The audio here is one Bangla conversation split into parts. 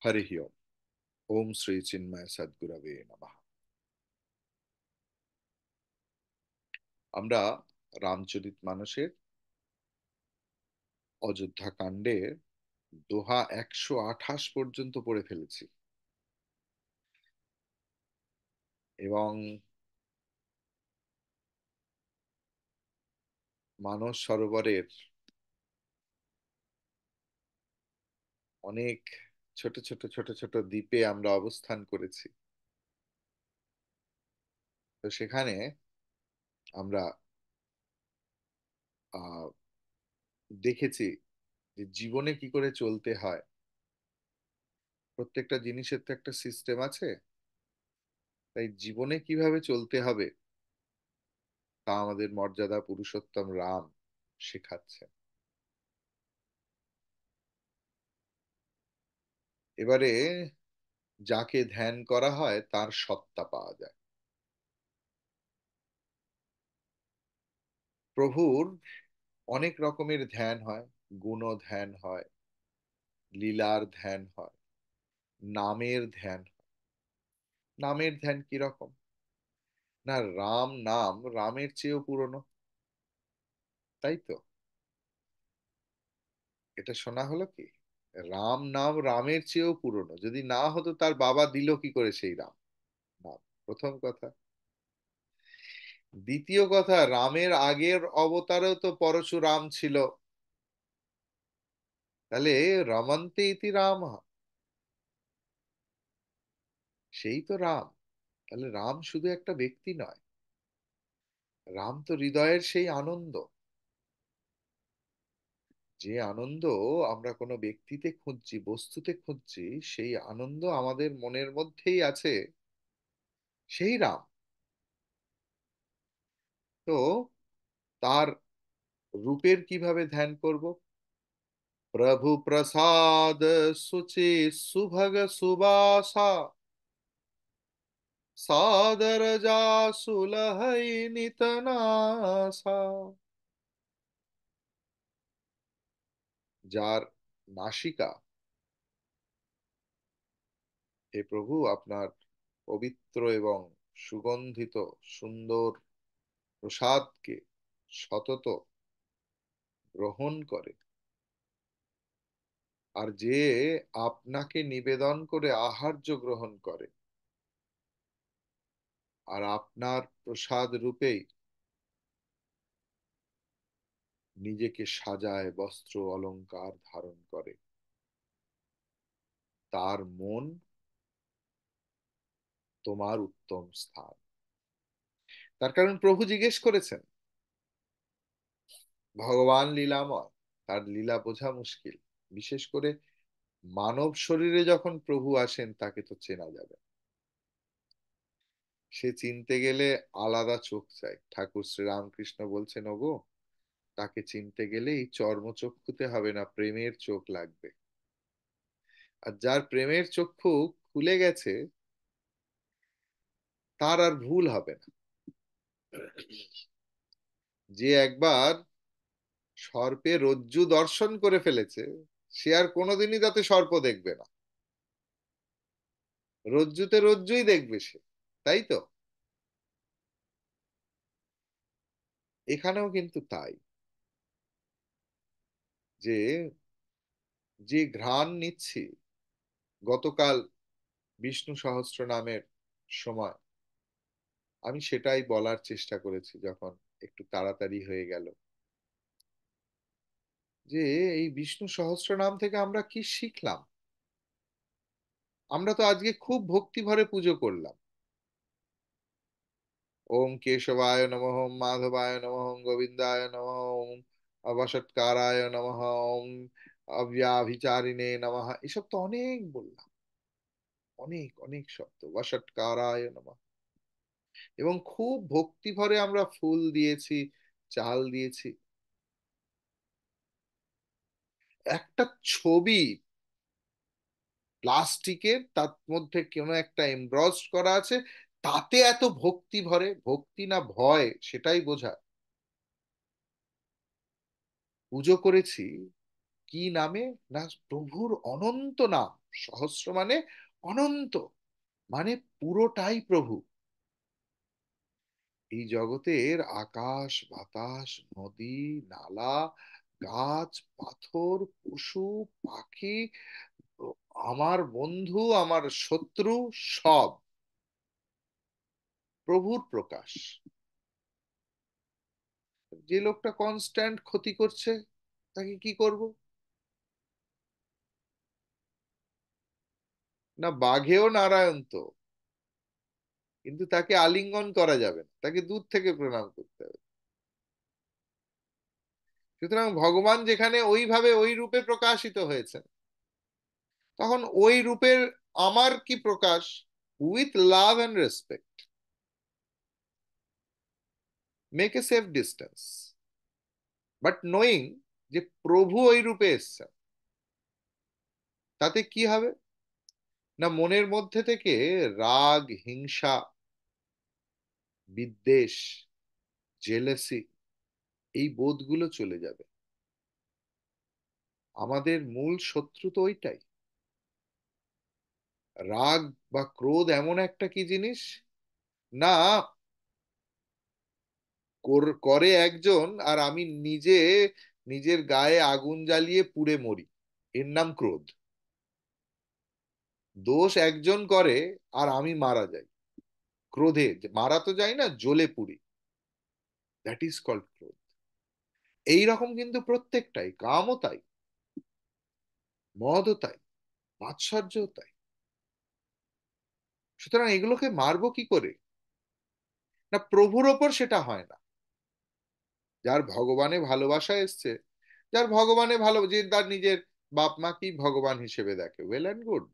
হরি ওম। ওম শ্রী চিন্ময় সদ্গুরবে নমঃ। আমরা রামচরিতমানসের অযোধ্যা কাণ্ডের দোহা 128 পর্যন্ত পড়ে ফেলেছি এবং মানস সরোবরের অনেক ছোট ছোট ছোট ছোট দ্বীপে আমরা অবস্থান করেছি। তো সেখানে আমরা আহ দেখেছি যে জীবনে কি করে চলতে হয়। প্রত্যেকটা জিনিসের তো একটা সিস্টেম আছে, তাই জীবনে কিভাবে চলতে হবে তা আমাদের মর্যাদা পুরুষোত্তম রাম শেখাচ্ছে। এবারে যাকে ধ্যান করা হয় তার সত্তা পাওয়া যায়। প্রভুর অনেক রকমের ধ্যান হয়, গুণ ধ্যান হয়, লীলার ধ্যান হয়, নামের ধ্যান হয়। নামের ধ্যান কি রকম? না, রাম নাম রামের চেয়েও পুরনো, তাই তো? এটা শোনা হলো কি? রাম নাম রামের চেয়েও পুরনো, যদি না হতো তার বাবা দিল কি করে সেই রাম নাম? প্রথম কথা। দ্বিতীয় কথা, রামের আগের অবতারেও তো পরশুরাম ছিল। তাহলে রমন্তে ইতি রাম, সেই তো রাম। তাহলে রাম শুধু একটা ব্যক্তি নয়, রাম তো হৃদয়ের সেই আনন্দ। যে আনন্দ আমরা কোনো ব্যক্তিতে খুঁজছি, বস্তুতে খুঁজছি, সেই আনন্দ আমাদের মনের মধ্যেই আছে, সেই রাম। তো তার রূপের কিভাবে ধ্যান করব? প্রভু প্রসাদ সুচি সুভগ সুবাসা, সাদর যাসু লহই নিতনাসা। যার নাসিকা, হে প্রভু, আপনার পবিত্র এবং সুগন্ধিত সুন্দর প্রসাদকে সতত গ্রহণ করে, আর যে আপনাকে নিবেদন করে আহার্য গ্রহণ করে, আর আপনার প্রসাদ রূপেই নিজেকে সাজায়, বস্ত্র অলংকার ধারণ করে, তার মন তোমার উত্তম স্থান। তার কারণ প্রভু জিজ্ঞেস করেছেন, ভগবান লীলাময়, তার লীলা বোঝা মুশকিল। বিশেষ করে মানব শরীরে যখন প্রভু আসেন তাকে তো চেনা যাবে। সে চিনতে গেলে আলাদা চোখ চাই। ঠাকুর শ্রীরামকৃষ্ণ বলছেন, ওগো, তাকে চিনতে গেলে এই চর্মচক্ষুতে হবে না, প্রেমের চোখ লাগবে। আর যার প্রেমের চক্ষু খুলে গেছে তার আর ভুল হবে না। যে একবার সর্পে রজ্জু দর্শন করে ফেলেছে, সে আর কোনোদিনই তাতে সর্প দেখবে না, রজ্জুতে রজ্জুই দেখবে সে, তাই তো? এখানেও কিন্তু তাই, যে যে ঘ্রাণ নিচ্ছি, গতকাল বিষ্ণু সহস্র নামের সময় আমি সেটাই বলার চেষ্টা করেছি, যখন একটু তাড়াতাড়ি হয়ে গেল, যে এই বিষ্ণু সহস্র নাম থেকে আমরা কি শিখলাম। আমরা তো আজকে খুব ভক্তি ভরে পুজো করলাম। ওম কেশবায় নমঃ, ওম মাধবায় নমঃ, ওম গোবিন্দায় নমঃ, ওম অবসৎকারায় নমঃ, ওম অব্যাভিচারিণে নমঃ। এসব তো অনেক বললাম, অনেক অনেক শব্দ, বসৎকারায় নমঃ। এবং খুব ভক্তি ভরে আমরা ফুল দিয়েছি, চাল দিয়েছি। একটা ছবি প্লাস্টিকের, তার মধ্যে কোনো একটা এমব্রসড করা আছে, তাতে এত ভক্তি ভরে, ভক্তি না ভয় সেটাই বোঝা। পুজো করেছি কি নামে? না, প্রভুর অনন্ত নাম, সহস্র মানে অনন্ত, মানে পুরোটাই প্রভু। এই জগতের আকাশ বাতাস নদী নালা গাছ পাথর পশু পাখি, আমার বন্ধু আমার শত্রু, সব প্রভুর প্রকাশ। যে লোকটা কনস্ট্যান্ট ক্ষতি করছে, তাকে কি করব? না, বাঘেও নারায়ণ তো, কিন্তু তাকে আলিঙ্গন করা যাবে না, তাকে দূর থেকে প্রণাম করতে হবে। সুতরাং ভগবান যেখানে ওইভাবে ওই রূপে প্রকাশিত হয়েছেন, তখন ওই রূপের আমার কি প্রকাশ? With love and respect, make a safe distance, but knowing যে প্রভু ওই রূপে এসছেন। তাতে কি হবে? না, মনের মধ্যে থেকে রাগ হিংসা বিদ্বেষ জেলেসি এই বোধগুলো চলে যাবে। আমাদের মূল শত্রু তো ওইটাই। রাগ বা ক্রোধ এমন একটা কি জিনিস, না করে একজন আর আমি নিজে নিজের গায়ে আগুন জ্বালিয়ে পুড়ে মরি, এর নাম ক্রোধ। দোষ একজন করে আর আমি মারা যাই ক্রোধে, মারা তো যাই না, জ্বলে পুড়ি, দ্যাট ইজ কল্ড ক্রোধ। এইরকম কিন্তু প্রত্যেকটাই, কামও তাই, মদও তাই, মাৎসর্যও তাই। সুতরাং এগুলোকে মারবো কি করে? না, প্রভুর ওপর সেটা হয় না। যার ভগবানে ভালোবাসা এসছে, যার ভগবানে ভালো, যে তার নিজের বাপ মাকেই ভগবান হিসেবে দেখে, ওয়েল অ্যান্ড গুড।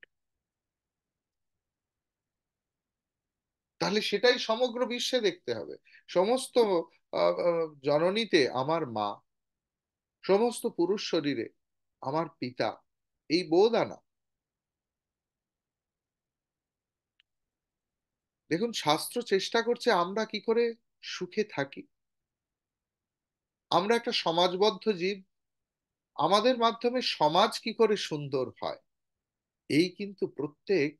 তাহলে সেটাই সমগ্র বিশ্বে দেখতে হবে। সমস্ত জননীতে আমার মা, সমস্ত পুরুষ শরীরে আমার পিতা, এই বোধ আনা। দেখুন, শাস্ত্র চেষ্টা করছে আমরা কি করে সুখে থাকি। আমরা একটা সমাজবদ্ধ জীব, আমাদের মাধ্যমে সমাজ কি করে সুন্দর হয়, এই কিন্তু প্রত্যেক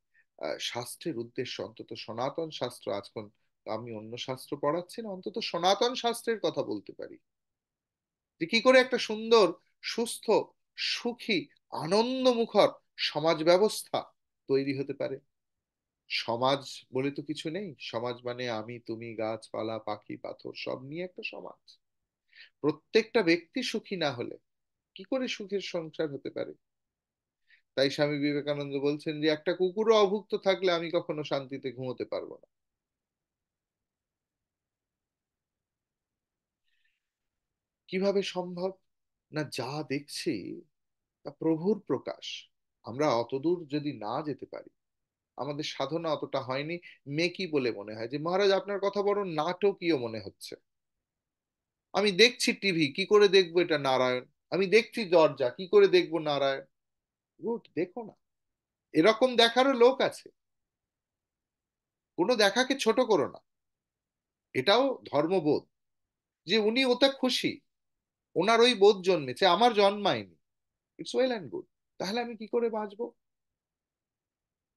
শাস্ত্রের উদ্দেশ্য। অন্তত সনাতন শাস্ত্র, আজকাল আমি অন্য শাস্ত্র পড়াচ্ছি না, অন্তত সনাতন শাস্ত্রের কথা বলতে পারি, যে কি করে একটা সুন্দর সুস্থ সুখী আনন্দমুখর সমাজ ব্যবস্থা তৈরি হতে পারে। সমাজ বলে তো কিছু নেই, সমাজ মানে আমি তুমি গাছপালা পাখি পাথর সব নিয়ে একটা সমাজ। প্রত্যেকটা ব্যক্তি সুখী না হলে কি করে সুখের সংসার হতে পারে? তাই স্বামী বিবেকানন্দ বলছেন যে একটা কুকুরও অভুক্ত থাকলে আমি কখনো শান্তিতে ঘুমোতে পারবো না। কিভাবে সম্ভব? না, যা দেখছি তা প্রভুর প্রকাশ। আমরা অতদূর যদি না যেতে পারি, আমাদের সাধনা অতটা হয়নি, মেকি বলে মনে হয় যে মহারাজ আপনার কথা বড় নাটকীয় মনে হচ্ছে। আমি দেখছি টিভি, কি করে দেখবো এটা নারায়ণ? আমি দেখছি দরজা, কি করে দেখবো নারায়ণ? গুড, দেখো না। এরকম দেখারও লোক আছে। কোনো দেখাকে ছোট করো না, এটাও ধর্মবোধ। যে উনি ওতে খুশি, ওনার ওই বোধ জন্মেছে, আমার জন্মায়নি, ইটস ওয়েল অ্যান্ড গুড। তাহলে আমি কি করে বাঁচবো?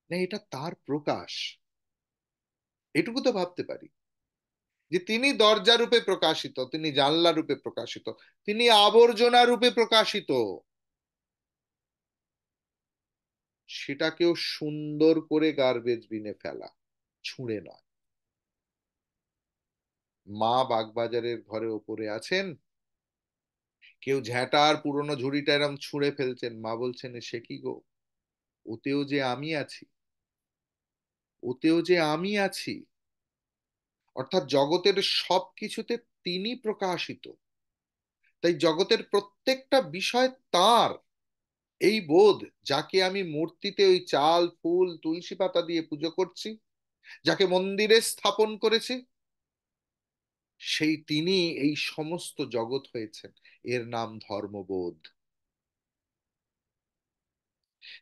না, এটা তার প্রকাশ, এটুকু তো ভাবতে পারি। যে তিনি দরজা রূপে প্রকাশিত, তিনি জানলা রূপে প্রকাশিত, তিনি আবর্জনা রূপে প্রকাশিত, সেটাকেও সুন্দর করে গার্বেজ বিনে ফেলা, ছুঁড়ে নয়। মা বাগবাজারের ঘরে ওপরে আছেন, কেউ ঝ্যাঁটার পুরনো ঝুড়িটা এরম ছুঁড়ে ফেলছেন, মা বলছেন সে কি গো, ওতেও যে আমি আছি, ওতেও যে আমি আছি। অর্থাৎ জগতের সব কিছুতে তিনি প্রকাশিত। তাই জগতের প্রত্যেকটা বিষয় তার, এই বোধ, যাকে আমি মূর্তিতে ওই চাল ফুল তুলসী পাতা দিয়ে পুজো করছি, যাকে মন্দিরে স্থাপন করেছি, সেই তিনি এই সমস্ত জগৎ হয়েছেন। এর নাম ধর্মবোধ।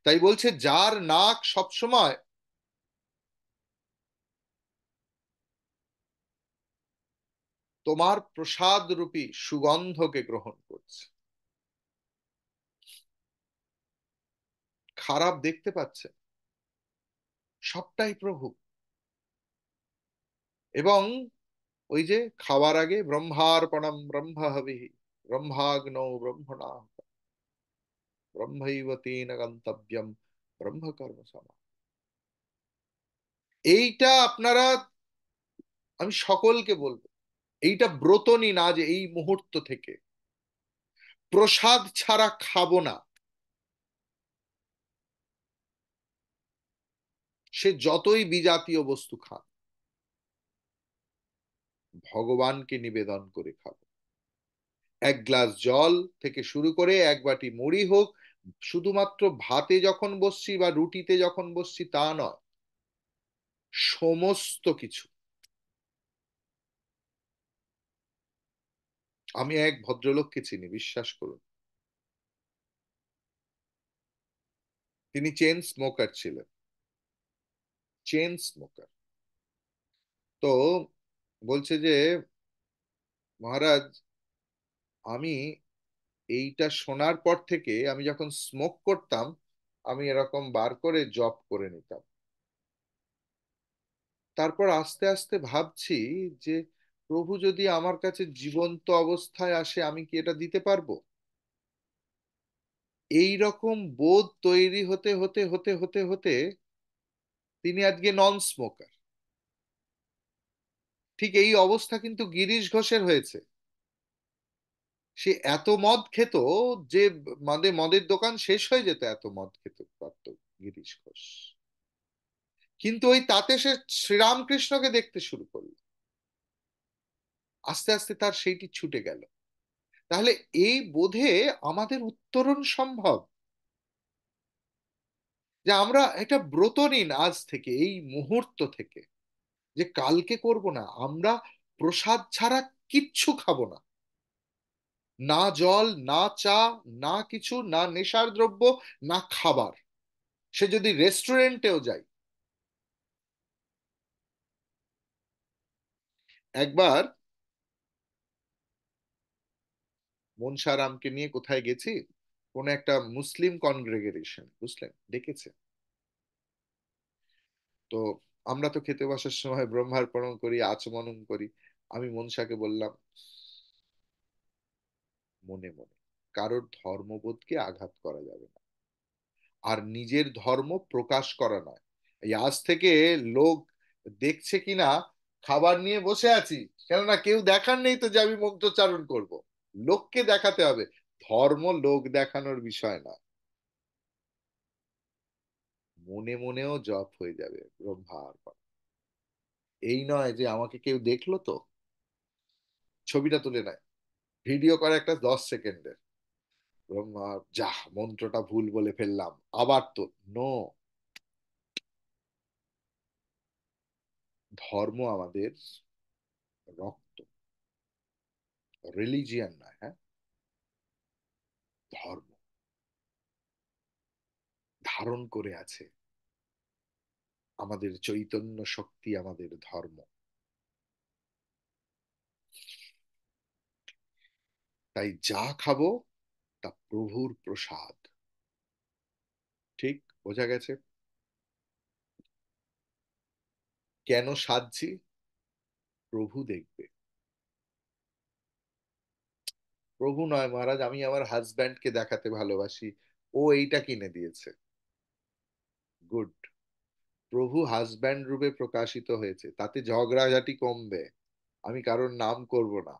তাই বলছে যার নাক সবসময় তোমার প্রসাদ রূপী সুগন্ধকে গ্রহণ করছে, খারাপ দেখতে পাচ্ছেন, সবটাই প্রভু। এবং ওই যে খাওয়ার আগে ব্রহ্মার্পণম ব্রহ্ম হবিঃ ব্রহ্মাগ্নৌ ব্রহ্মণা ব্রহ্মৈব তেন গন্তব্যম ব্রহ্ম কর্ম সমা। এইটা আপনারা, আমি সকলকে বলবো, এইটা ব্রত নিন আজ এই মুহূর্ত থেকে। প্রসাদ ছাড়া খাবো না, সে যতই বিজাতীয় বস্তু খান, ভগবানকে নিবেদন করে খাবো। এক গ্লাস জল থেকে শুরু করে এক বাটি মুড়ি হোক, শুধুমাত্র ভাতে যখন বসছি বা রুটিতে যখন বসছি তা নয়, সমস্ত কিছু। আমি এক ভদ্রলোককে চিনি, বিশ্বাস করুন, তিনি চেন স্মোকার ছিলেন, চেন স্মোকার। তো বলছে যে, মহারাজ, আমি এইটা শোনার পর থেকে আমি যখন স্মোক করতাম, আমি এরকম বার করে জব করে নিতাম। তারপর আস্তে আস্তে ভাবছি যে প্রভু যদি আমার কাছে জীবন্ত অবস্থায় আসে, আমি কি এটা দিতে পারবো? এই রকম বোধ তৈরি হতে হতে হতে হতে হতে তিনি আজকে নন স্মোকার। ঠিক এই অবস্থা কিন্তু গিরিশ ঘোষের হয়েছে। সে এত মদ খেত যে মদের দোকান শেষ হয়ে যেত, এত মদ খেতে পারত গিরিশ ঘোষ। কিন্তু ওই তাতে সে শ্রীরামকৃষ্ণকে দেখতে শুরু করলো, আস্তে আস্তে তার সেইটি ছুটে গেল। তাহলে এই বোধে আমাদের উত্তরণ সম্ভব, যে আমরা একটা ব্রত নিন আজ থেকে, এই মুহূর্ত থেকে, যে কালকে করব না আমরা প্রসাদ ছাড়া কিচ্ছু খাবো না। না জল, না চা, না কিছু, না নেশার দ্রব্য, না খাবার। সে যদি রেস্টুরেন্টেও যায়। একবার মনসারামকে নিয়ে কোথায় গেছি, কোন একটা মুসলিম কনগ্রেগেশন, বুঝলেন, ডেকেছে। তো আমরা তো খেতে বসার সময় ব্রহ্মার্পণ করি, আচমনন করি। আমি মনসাকে বললাম মনে মনে, কারোর ধর্মবোধকে আঘাত করা যাবে না, আর নিজের ধর্ম প্রকাশ করা নয়। এই আজ থেকে লোক দেখছে কিনা খাবার নিয়ে বসে আছি, কেননা কেউ দেখার নেই তো যে আমি মন্ত্রোচ্চারণ করব। লোককে দেখাতে হবে, ধর্ম লোক দেখানোর বিষয় না। মনে মনেও জপ হয়ে যাবে ব্রহ্মার পর। এই নয় যে আমাকে কেউ দেখলো তো ছবিটা তুলে নেয়, ভিডিও করে একটা 10 সেকেন্ডের, ব্রহ্মা যা মন্ত্রটা ভুল বলে ফেললাম, আবার তো। নো, ধর্ম আমাদের রক্ত, রিলিজিয়ান নয়, হ্যাঁ, ধর্ম ধারণ করে আছে আমাদের চৈতন্য শক্তি, আমাদের ধর্ম। তাই যা খাবো তা প্রভুর প্রসাদ। ঠিক বোঝা গেছে? কেন সাজছি? প্রভু দেখবে। প্রভু নয় মহারাজ, আমি আমার হাজব্যান্ডকে দেখাতে ভালোবাসি, ও এইটা কিনে দিয়েছে। গুড। প্রভু হাজব্যান্ড রূপে প্রকাশিত হয়েছে, তাতে ঝগড়াঝাটি কমবে। আমি কারোর নাম করব না,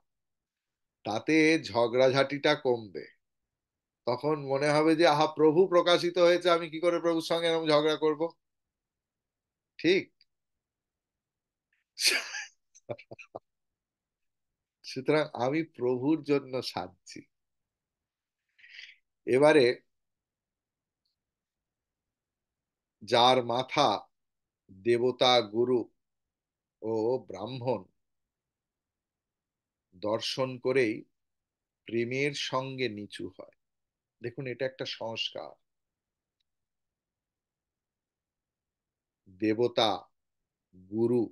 তাতে ঝগড়াঝাটিটা কমবে। তখন মনে হবে যে আহা, প্রভু প্রকাশিত হয়েছে, আমি কি করে প্রভুর সঙ্গে এরকম ঝগড়া করব। ঠিক। সুতরাং আমি প্রভুর জন্য সাজছি। এবারে যার মাথা দেবতা, গুরু ও ব্রাহ্মণ দর্শন করেই প্রেমের সঙ্গে নিচু হয়, দেখুন এটা একটা সংস্কার। দেবতা, গুরু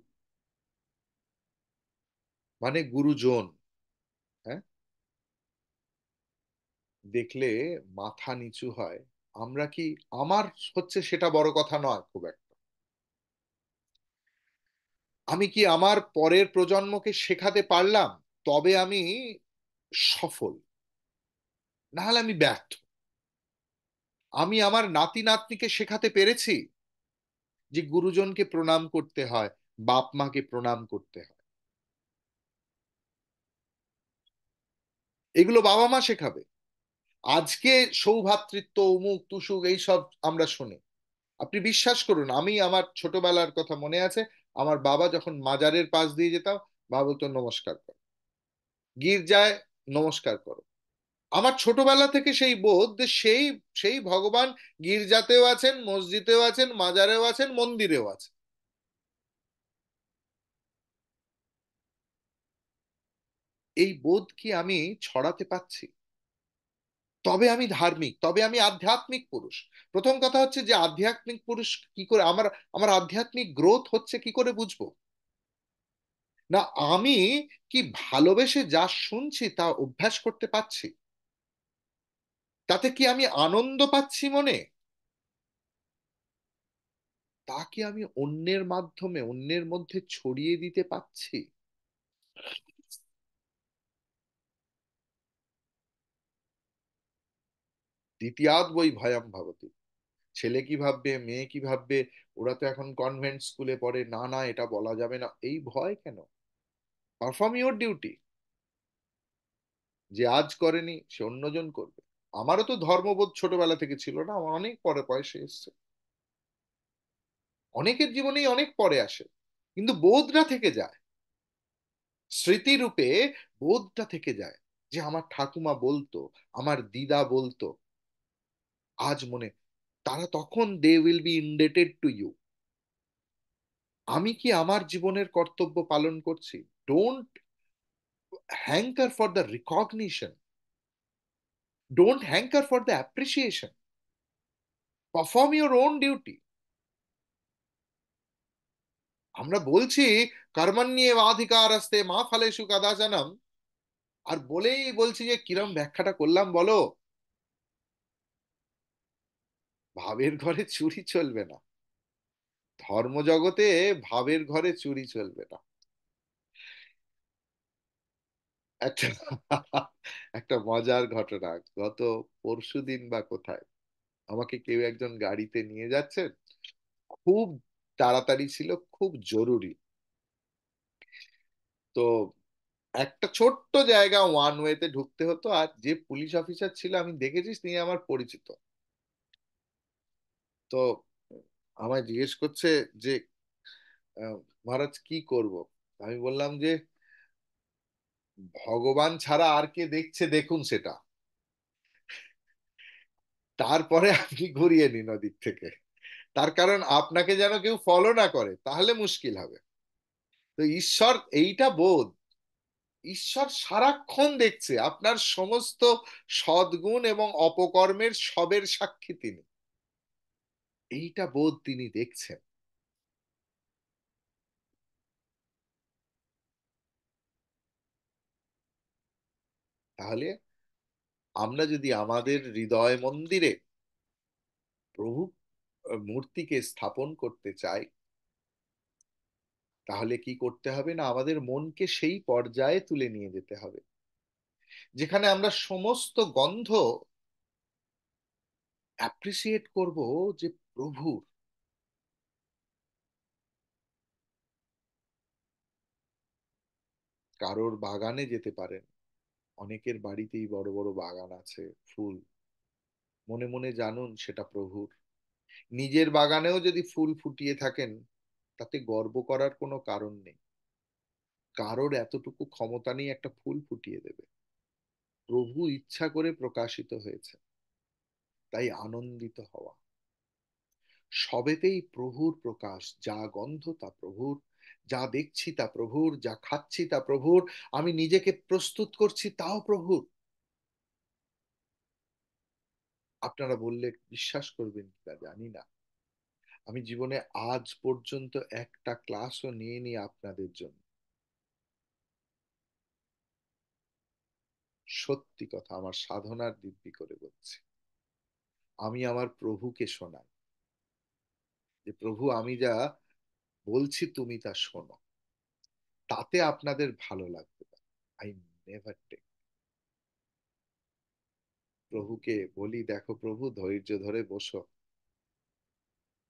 মানে গুরুজন, হ্যাঁ, দেখলে মাথা নিচু হয়, আমরা কি, আমার হচ্ছে সেটা বড় কথা নয় খুব একটা, আমি কি আমার পরের প্রজন্মকে শেখাতে পারলাম, তবে আমি সফল, না হলে আমি ব্যর্থ। আমি আমার নাতি নাতনিকে শেখাতে পেরেছি যে গুরুজনকে প্রণাম করতে হয়, বাপ মাকে প্রণাম করতে হয়, এগুলো বাবা মা শেখাবে। আজকে সৌভ্রাতৃত্ব অমুক তুসুক এইসব আমরা শুনি, আপনি বিশ্বাস করুন, আমি আমার ছোটবেলার কথা মনে আছে, আমার বাবা যখন মাজারের পাশ দিয়ে যেতাম, বাবা বলতো নমস্কার করো, গির্জায় নমস্কার করো। আমার ছোটবেলা থেকে সেই বোধ যে সেই সেই ভগবান গির্জাতেও আছেন, মসজিদেও আছেন, মাজারেও আছেন, মন্দিরেও আছেন। এই বোধ কি আমি ছড়াতে পাচ্ছি? তবে আমি ধার্মিক, তবে আমি আধ্যাত্মিক পুরুষ। প্রথম কথা হচ্ছে যে আধ্যাত্মিক পুরুষ কি করে, আমার আমার আধ্যাত্মিক গ্রোথ হচ্ছে কি করে বুঝবো? না, আমি কি ভালোবেসে যা শুনছি তা অভ্যাস করতে পারছি? তাতে কি আমি আনন্দ পাচ্ছি মনে? তা কি আমি অন্যের মাধ্যমে অন্যের মধ্যে ছড়িয়ে দিতে পারছি? দ্বিতীয়াদ বই ভয়াম ভাবতি। ছেলে কি ভাববে, মেয়ে কি ভাববে, ওরা তো এখন কনভেন্ট স্কুলে পড়ে, না না এটা বলা যাবে না, এই ভয় কেন? Perform your duty. যে আজ করেনি সে অন্যজন করবে। আমারও তো ধর্মবোধ ছোটবেলা থেকে ছিল না, আমার অনেক পরে পয়সা এসছে। অনেকের জীবনেই অনেক পরে আসে, কিন্তু বোধটা থেকে যায়, স্মৃতিরূপে বোধটা থেকে যায়, যে আমার ঠাকুমা বলতো, আমার দিদা বলতো, আজ মনে, তারা তখন they will be indebted to you. আমি কি আমার জীবনের কর্তব্য পালন করছি? Don't hanker for the recognition, don't hanker for the appreciation, perform your own duty. আমরা বলছি কর্মণ্যেবাধিকার আস্তে মা ফলেষু কদাচনম, আর বলেই বলছি যে কিরম ব্যাখ্যাটা করলাম বলো? ভাবের ঘরে চুরি চলবে না, ধর্মজগতে ভাবের ঘরে চুরি চলবে না। একটা একটা মজার ঘটনা, গত পরশুদিন বা কোথায় আমাকে কেউ একজন গাড়িতে নিয়ে যাচ্ছেন, খুব তাড়াতাড়ি ছিল, খুব জরুরি। তো একটা ছোট্ট জায়গা ওয়ান ওয়েতে ঢুকতে হতো, আর যে পুলিশ অফিসার ছিল আমি দেখেছিস তিনি আমার পরিচিত। তো আমায় জিজ্ঞেস করছে যে মহারাজ কি করব? আমি বললাম যে ভগবান ছাড়া আর কে দেখছে দেখুন সেটা, তারপরে আপনি ঘুরিয়ে নিন ওদিক থেকে। তার কারণ আপনাকে যেন কেউ ফলো না করে, তাহলে মুশকিল হবে। তো ঈশ্বর এইটা বোধ, ঈশ্বর সারাক্ষণ দেখছে আপনার সমস্ত সদ্গুণ এবং অপকর্মের সবের সাক্ষী তিনি, এইটা বোধ তিনি দেখছেন। তাহলে আমরা যদি আমাদের হৃদয় মন্দিরে প্রভু মূর্তিকে স্থাপন করতে চাই, তাহলে কি করতে হবে, না আমাদের মনকে সেই পর্যায়ে তুলে নিয়ে যেতে হবে যেখানে আমরা সমস্ত গন্ধ অ্যাপ্রিসিয়েট করব, যে প্রভুর। কারোর বাগানে যেতে পারেন, অনেকের বাড়িতেই বড় বড় বাগান আছে, ফুল, মনে মনে জানুন সেটা প্রভুর। নিজের বাগানেও যদি ফুল ফুটিয়ে থাকেন, তাতে গর্ব করার কোনো কারণ নেই। কারোর এতটুকু ক্ষমতা নেই একটা ফুল ফুটিয়ে দেবে, প্রভু ইচ্ছা করে প্রকাশিত হয়েছে, তাই আনন্দিত হওয়া। সবেতেই প্রভুর প্রকাশ, যা গন্ধ তা প্রভুর, যা দেখছি তা প্রভুর, যা খাচ্ছি তা প্রভুর, আমি নিজেকে প্রস্তুত করছি তাও প্রভুর। আপনারা বললে বিশ্বাস করবেন কিনা জানি না, আমি জীবনে আজ পর্যন্ত একটা ক্লাসও নিয়ে নি আপনাদের জন্য। সত্যি কথা, আমার সাধনার দিব্যি করে বলছি। আমি আমার প্রভুকে শোনাই যে প্রভু আমি যা বলছি তুমি তা শোনো, তাতে আপনাদের ভালো লাগবে। I never take. প্রভুকে বলি, দেখো প্রভু, ধৈর্য ধরে বসো,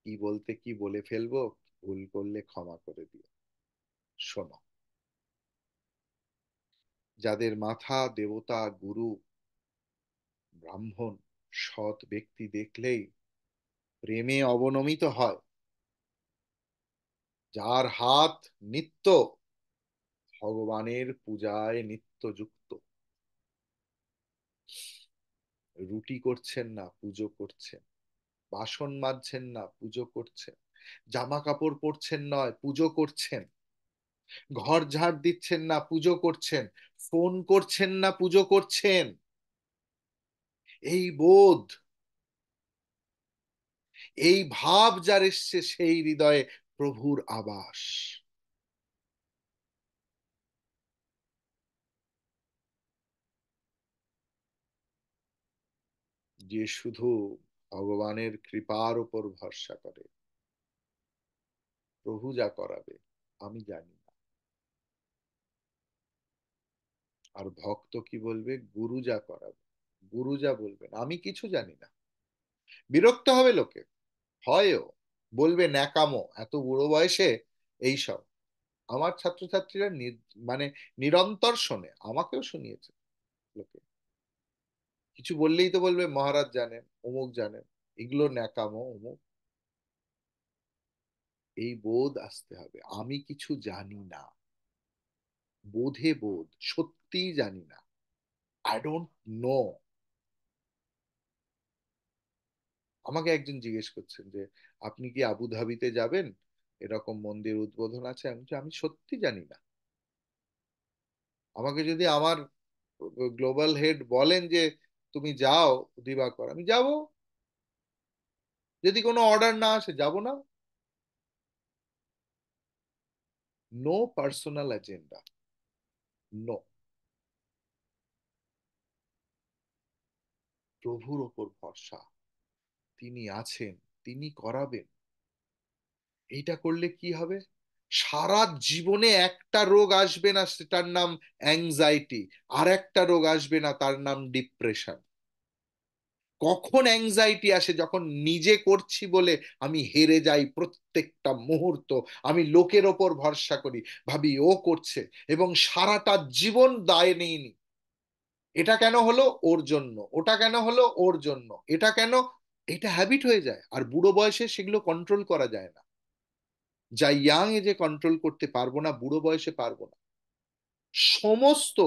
কি বলতে কি বলে ফেলবো, ভুল করলে ক্ষমা করে দিও, শোনো। যাদের মাথা দেবতা, গুরু, ব্রাহ্মণ, সৎ ব্যক্তি দেখলেই প্রেমে অবনমিত হয়, যার হাত নিত্য ভগবানের পূজায় নিত্য যুক্ত, রুটি করছেন না পুজো করছেন, বাসন মাজছেন না পুজো করছেন, জামা কাপড় পরছেন নয় পুজো করছেন, ঘর ঝাড় দিচ্ছেন না পুজো করছেন, ফোন করছেন না পুজো করছেন, এই বোধ, এই ভাব যার এসছে সেই হৃদয়ে প্রভুর আবাস। যে শুধু ভগবানের কৃপার উপর ভরসা করে, প্রভু যা করাবে আমি জানি না। আর ভক্ত কি বলবে, গুরু যা করাবে, গুরু যা বলবেন আমি কিছু জানি না। বিরক্ত হবে লোকে, হয়ও, বলবে ন্যাকামো এত বুড়ো বয়সে এইসব। আমার ছাত্রছাত্রীরা মানে নিরন্তর শোনে, আমাকেও শুনিয়েছে লোকে। কিছু বললেই তো বলবে মহারাজ জানেন, অমুক জানেন, এগুলো ন্যাকামো অমুক। এই বোধ আসতে হবে, আমি কিছু জানি না, বোধে বোধ, সত্যিই জানি না, আই ডোন্ট নো। আমাকে একজন জিজ্ঞেস করছেন যে আপনি কি আবু ধাবিতে যাবেন, এরকম মন্দির উদ্বোধন আছে, আমি বলছি, আমি সত্যি জানি না। আমাকে যদি আমার গ্লোবাল হেড বলেন যে তুমি যাও দিবাকর, আমি যাব। যদি কোনো অর্ডার না আসে যাব না। No personal agenda, no. প্রভুর ওপর ভরসা, তিনি আছেন, তিনি করাবেন। এইটা করলে কি হবে, সারা জীবনে একটা রোগ আসবে না সেটার নাম অ্যাংজাইটি, আর একটা রোগ আসবে না তার নাম ডিপ্রেশন। কখন অ্যাংজাইটি আসে, যখন নিজে করছি বলে আমি হেরে যাই প্রত্যেকটা মুহূর্ত, আমি লোকের ওপর ভরসা করি, ভাবি ও করছে, এবং সারাটা জীবন দায় নিইনি। এটা কেন হলো, ওর জন্য, ওটা কেন হলো, ওর জন্য, এটা কেন। এটা হ্যাবিট হয়ে যায়, আর বুড়ো বয়সে সেগুলো কন্ট্রোল করা যায় না। যা ইয়াং এজে কন্ট্রোল করতে পারবো না, বুড়ো বয়সে পারবো না। সমস্ত,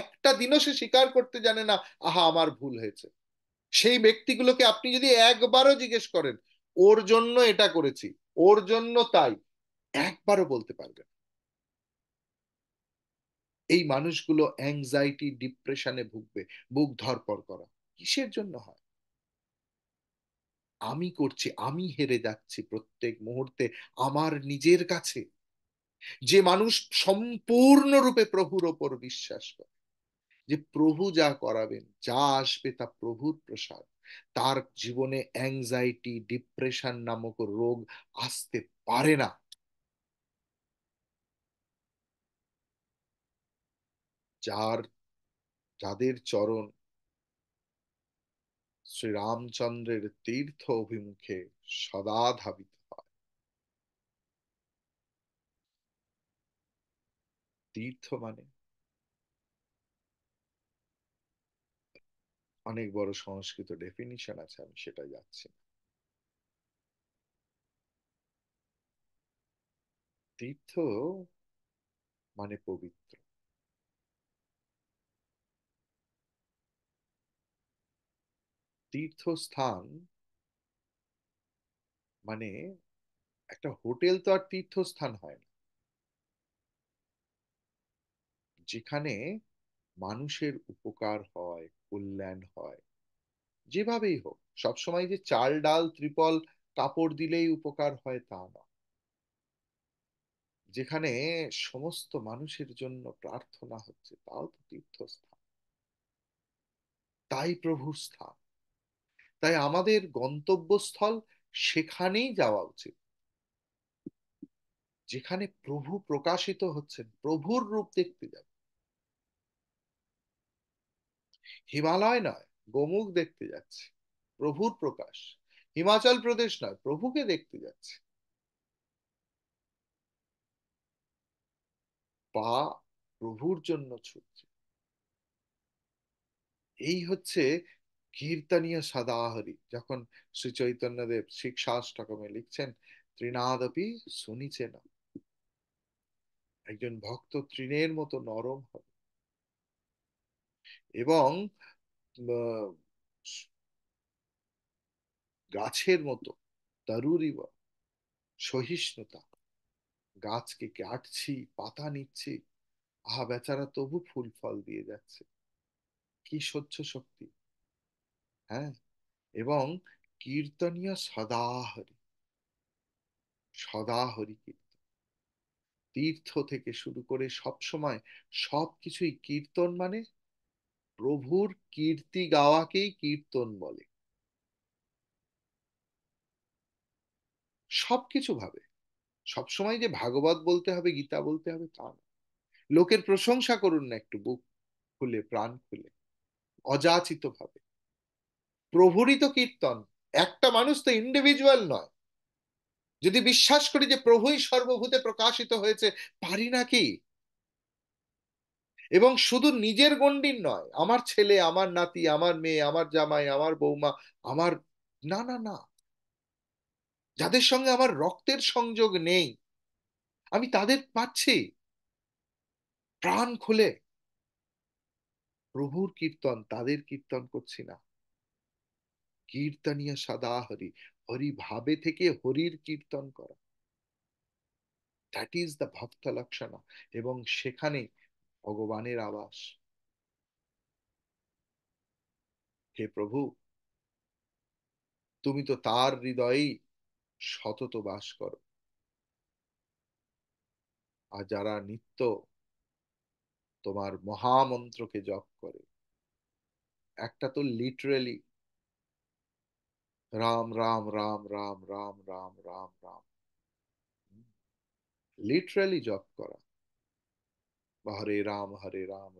একটা দিনও সে স্বীকার করতে জানে না আহা আমার ভুল হয়েছে। সেই ব্যক্তিগুলোকে আপনি যদি একবারও জিজ্ঞেস করেন ওর জন্য এটা করেছি, ওর জন্য তাই, একবারও বলতে পারবে না। এই মানুষগুলো অ্যাংজাইটি ডিপ্রেশনে ভুগবে, বুক ধরপড় করা কিসের জন্য হয়, আমি করছি, আমি হেরে যাচ্ছি প্রত্যেক মুহূর্তে আমার নিজের কাছে। যে মানুষ সম্পূর্ণরূপে প্রভুর ওপর বিশ্বাস করে, যে প্রভু যা করাবেন, যা আসবে তা প্রভুর প্রসাদ, তার জীবনে অ্যাংজাইটি ডিপ্রেশন নামক রোগ আসতে পারে না। যার, যাদের চরণ শ্রীরামচন্দ্রের তীর্থ অভিমুখে সদা ধাবিত হয়। তীর্থ মানে অনেক বড় সংস্কৃত ডেফিনিশন আছে, আমি সেটা যাচ্ছি না। তীর্থ মানে পবিত্র, তীর্থস্থান মানে, একটা হোটেল তো আর তীর্থস্থান হয় না, যেখানে মানুষের উপকার হয়, কল্যাণ হয়, যেভাবেই হোক। সবসময় যে চাল ডাল ত্রিপল কাপড় দিলেই উপকার হয় তা না, যেখানে সমস্ত মানুষের জন্য প্রার্থনা হচ্ছে, তাও তো তীর্থস্থান, তাই প্রভুর স্থান। তাই আমাদের গন্তব্যস্থল সেখানেই যাওয়া উচিত, যেখানে প্রভু প্রকাশিত হচ্ছেন, প্রভুর রূপ দেখতে যাবে। হিমালয় নয়, গোমুখ দেখতে যাচ্ছে, প্রভুর প্রকাশ। হিমাচল প্রদেশ নয়, প্রভুকে দেখতে যাচ্ছে। পা প্রভুর জন্য ছুটছে। এই হচ্ছে কীর্তনীয় সদাহরি। যখন শ্রী চৈতন্যদেব শিক্ষাষ্টকমে লিখছেন, তৃণাদপি শুনিছে না, একজন ভক্ত তৃণের মতো নরম হবে এবং আহ, গাছের মতো তরুরিব সহিষ্ণুতা। গাছকে কাটছি, পাতা নিচ্ছি, আহা বেচারা তবু ফুল ফল দিয়ে যাচ্ছে, কি সহ্য শক্তি! হ্যাঁ। এবং কীর্তনীয় সদাহরি, সদাহরি কীর্তন, তীর্থ থেকে শুরু করে সব সময় সবকিছুই কীর্তন। মানে প্রভুর কীর্তি গাওয়াকেই কীর্তন বলে। সবকিছু ভাবে, সবসময় যে ভাগবত বলতে হবে, গীতা বলতে হবে তা না। লোকের প্রশংসা করুন না একটু, বুক খুলে, প্রাণ খুলে, অযাচিত ভাবে। প্রভুরই তো কীর্তন, একটা মানুষ তো ইন্ডিভিজুয়াল নয়। যদি বিশ্বাস করি যে প্রভুই সর্বভূতে প্রকাশিত হয়েছে, পারি নাকি? এবং শুধু নিজের গণ্ডির নয়, আমার ছেলে, আমার নাতি, আমার মেয়ে, আমার জামাই, আমার বৌমা, আমার, না না না, যাদের সঙ্গে আমার রক্তের সংযোগ নেই, আমি তাদের পাচ্ছি প্রাণ খুলে। প্রভুর কীর্তন, তাদের কীর্তন করছি না। কীর্তনীয় সদা হরি, হরি ভাবে থেকে হরির কীর্তন করা, দ্যাট ইজ দ্য ভক্ত লক্ষণা। এবং সেখানে ভগবানের আবাস। হে প্রভু, তুমি তো তার হৃদয়েই সতত বাস করো। আর যারা নিত্য তোমার মহামন্ত্রকে জপ করে, একটা তো লিটারেলি রাম রাম রাম রাম রাম রাম রাম রাম, লিটারেলি জপ করা, বা হরে রাম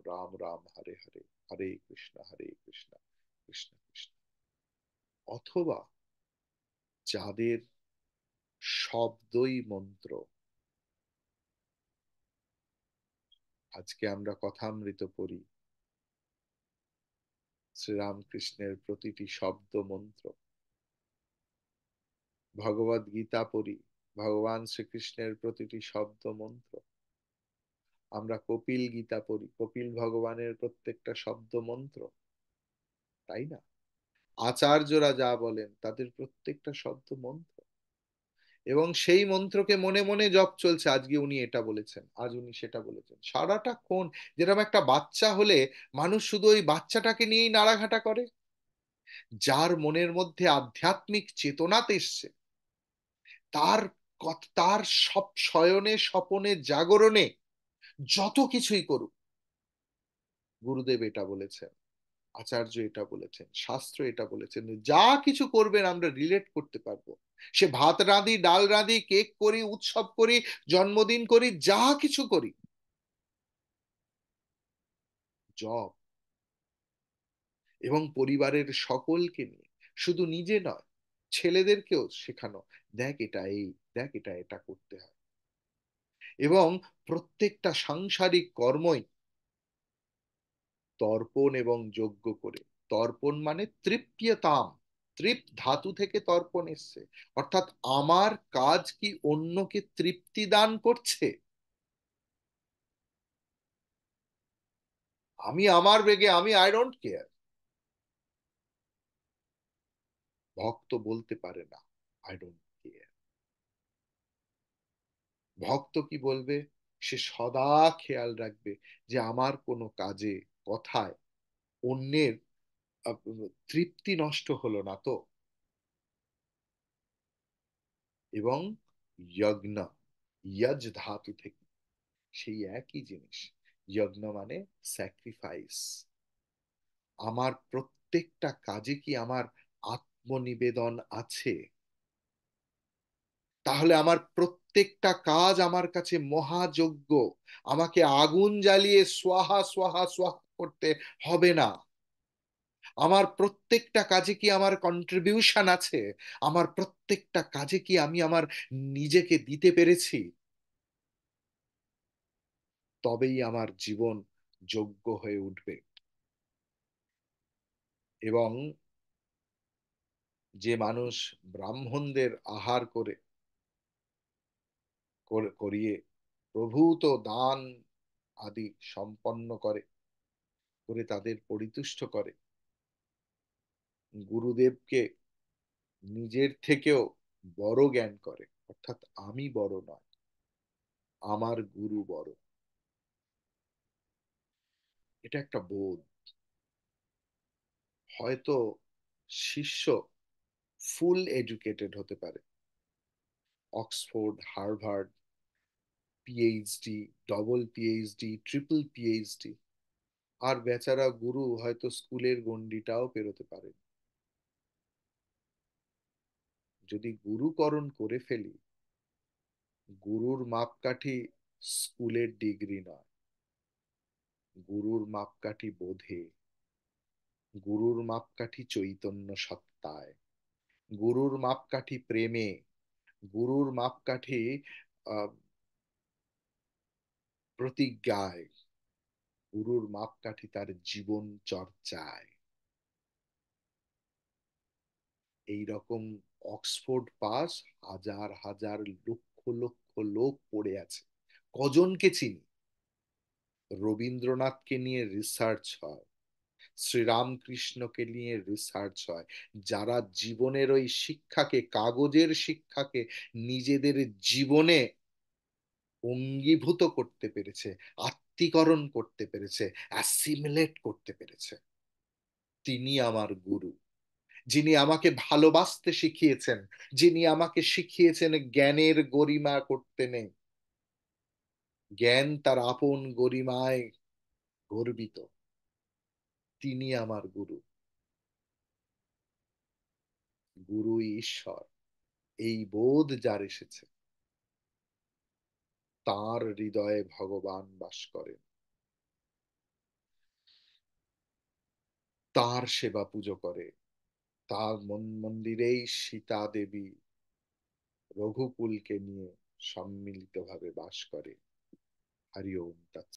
রাম রাম হরে হরে, হরে কৃষ্ণ কৃষ্ণ কৃষ্ণ। অথবা যাদের শব্দই মন্ত্র, আজকে আমরা কথামৃত পড়ি, শ্রীরামকৃষ্ণের প্রতিটি শব্দ মন্ত্র। ভগবদ গীতা পড়ি, ভগবান শ্রীকৃষ্ণের প্রতিটি শব্দ মন্ত্র। আমরা কপিল গীতা পড়ি, কপিল ভগবানের প্রত্যেকটা শব্দ মন্ত্র, তাই না? আচার্যরা যা বলেন তাদের প্রত্যেকটা শব্দ মন্ত্র। এবং সেই মন্ত্রকে মনে মনে জপ চলছে, আজকে উনি এটা বলেছেন, আজ উনি সেটা বলেছেন, সারাটা ক্ষণ। যেরকম একটা বাচ্চা হলে মানুষ শুধু ওই বাচ্চাটাকে নিয়েই নাড়াঘাটা করে। যার মনের মধ্যে আধ্যাত্মিক চেতনা এসছে, তার তার সব শয়নে স্বপনে জাগরণে যত কিছুই করুক, গুরুদেব এটা বলেছেন, আচার্য এটা বলেছেন, শাস্ত্র এটা বলেছেন, যা কিছু করবেন আমরা রিলেট করতে পারবো। সে ভাত রাঁধি, ডাল রাঁধি, কেক করি, উৎসব করি, জন্মদিন করি, যা কিছু করি, জব। এবং পরিবারের সকলকে নিয়ে, শুধু নিজে নয়, ছেলেদেরকেও শেখানো, দেখ এটা এই, দেখ এটা এটা করতে হয়। এবং প্রত্যেকটা সাংসারিক কর্মই তর্পণ এবং যজ্ঞ করে। তর্পণ মানে তৃপ্যতাম, তৃপ ধাতু থেকে তর্পণ এসছে। অর্থাৎ আমার কাজ কি অন্যকে তৃপ্তি দান করছে? আমি আমার বেগে, আমি আই ডোন্ট কেয়ার। ভক্ত বলতে পারে না আই ডোন্ট কেয়ার। ভক্ত কি বলবে? সে সদা খেয়াল রাখবে যে আমার কোনো কাজে, কথায় অন্যের আহ, তৃপ্তি নষ্ট হলো না তো। এবং যজ্ঞ, যজ ধাতু থেকে সেই একই জিনিস। যজ্ঞ মানে স্যাক্রিফাইস। আমার প্রত্যেকটা কাজে কি আমার নিবেদন আছে, তাহলে আমার প্রত্যেকটা কাজ আমার কাছে মহাযজ্ঞ। আমাকে আগুন জ্বালিয়ে সোয়াহা সোয়াহা সোয়াহা করতে হবে না। আমার প্রত্যেকটা কাজে কি আমার কন্ট্রিবিউশন আছে? আমার প্রত্যেকটা কাজে কি আমি আমার নিজেকে দিতে পেরেছি? তবেই আমার জীবন যোগ্য হয়ে উঠবে। এবং যে মানুষ ব্রাহ্মণদের আহার করিয়ে প্রভূত দান আদি সম্পন্ন করে তাদের পরিতুষ্ট করে, গুরুদেবকে নিজের থেকেও বড় জ্ঞান করে, অর্থাৎ আমি বড় নয়, আমার গুরু বড়, এটা একটা বোধ। হয়তো শিষ্য ফুল এডুকেটেড হতে পারে, Oxford, Harvard, PhD, double PhD, triple PhD, আর বেচারা গুরু হয়তো স্কুলের গণ্ডিটাও পেরোতে পারে। যদি গুরুকরণ করে ফেলি, গুরুর মাপকাঠি স্কুলের ডিগ্রি নয়, গুরুর মাপকাঠি বোধে, গুরুর মাপকাঠি চৈতন্য সত্তায়, গুরুর মাপকাঠি প্রেমে, গুরুর মাপকাঠি আহ, প্রতিজ্ঞায়, গুরুর মাপকাঠি তার জীবন চর্চায়। এই রকম অক্সফোর্ড পাস হাজার হাজার লক্ষ লক্ষ লোক পড়ে আছে। কজনকে চিনি? রবীন্দ্রনাথকে নিয়ে রিসার্চ হয়, শ্রীরামকৃষ্ণকে নিয়ে রিসার্চ হয়, যারা জীবনের ওই শিক্ষাকে, কাগজের শিক্ষাকে নিজেদের জীবনে অঙ্গীভূত করতে পেরেছে, আত্মীকরণ করতে পেরেছে, অ্যাসিমিলেট করতে পেরেছে। তিনি আমার গুরু, যিনি আমাকে ভালোবাসতে শিখিয়েছেন, যিনি আমাকে শিখিয়েছেন জ্ঞানের গরিমা করতে নেই, জ্ঞান তার আপন গরিমায় গর্বিত। তিনি আমার গুরু। গুরুই ঈশ্বর, এই বোধ যার এসেছে, তার হৃদয়ে ভগবান বাস করেন, তার সেবা পুজো করে, তার মন্দিরেই সীতা দেবী রঘুকুলকে নিয়ে সম্মিলিতভাবে বাস করে। হরি ওম তৎসৎ।